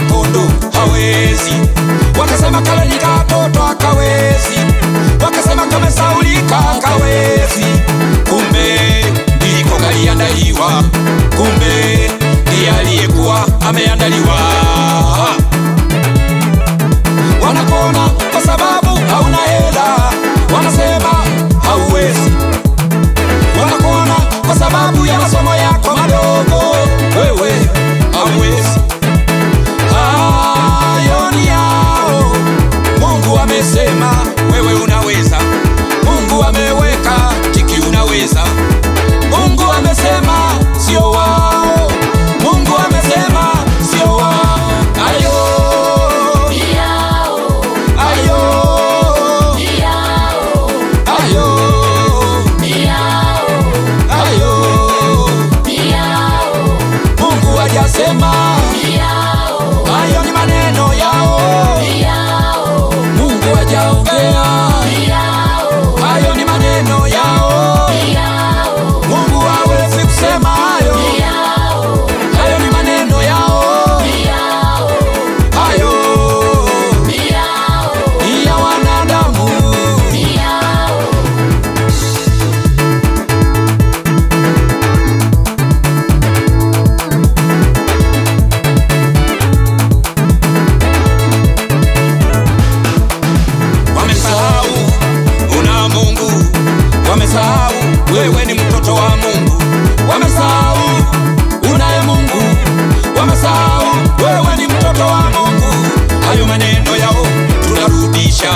Kakondo hawezi, wakasema kale ni katoto akawezi, wakasema kamesaulika akawezi. Kumbe ndiko kaliandaliwa, kumbe ndiye aliyekuwa ameandaliwa. Wanakona kwa sababu hauna hela, wanasema hauwezi. Wanakona kwa sababu ya masomo yako madogo, wewe hauwezi. Hayo ni yao. Mungu amesema wewe unaweza. Mungu ameweka tiki unaweza. Mungu amesema sio wao. Mungu amesema sio wao. Ayo sema hayo ni maneno yao. Mungu hajaongea, hayo ni maneno yao. Mungu hawezi kusema hayo, hayo ni maneno yao. Hayo ni ya wanadamu. Wamesahau wewe ni mtoto wa Mungu. Wamesahau unaye Mungu. Wamesahau wewe ni mtoto wa Mungu. Hayo maneno yao tunarudisha,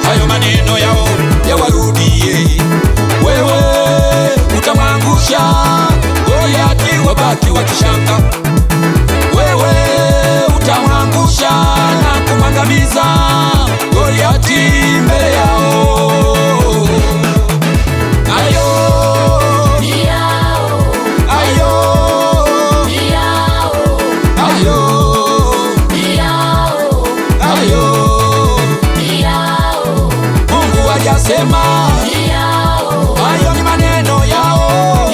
hayo maneno yao yawarudie. Wewe utamwangusha Goliathi, wabaki wakishanga. Wewe utamwangusha na kumangamiza Goliathi mbele yao. Sema hayo ni maneno yao.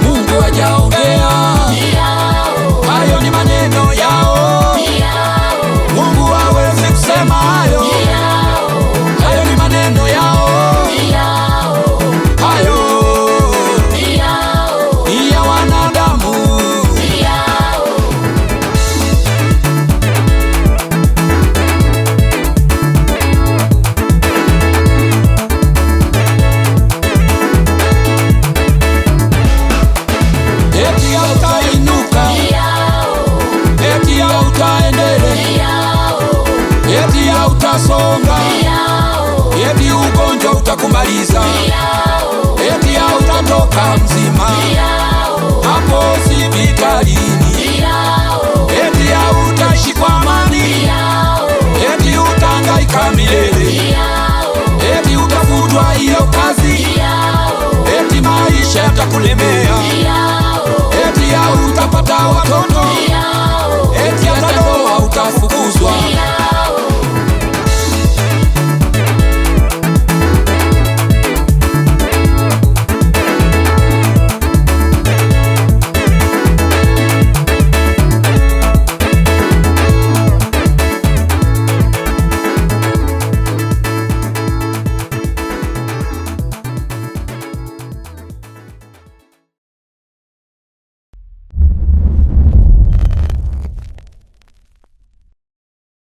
Mungu hajaongea, hayo ni maneno yao. Mungu hawezi kusema hayo, hayo ni maneno yao. Hayo ni ya wanadamu. Eti hautainuka, eti hautaendelea, eti hautasonga, eti ugonjwa utakumaliza, eti hautatoka mzima hapo hospitalini, eti hautaishi kwa amani, eti utahangaika milele, eti utafutwa hiyo kazi, eti maisha yatakulemea, eti hautapata watoto.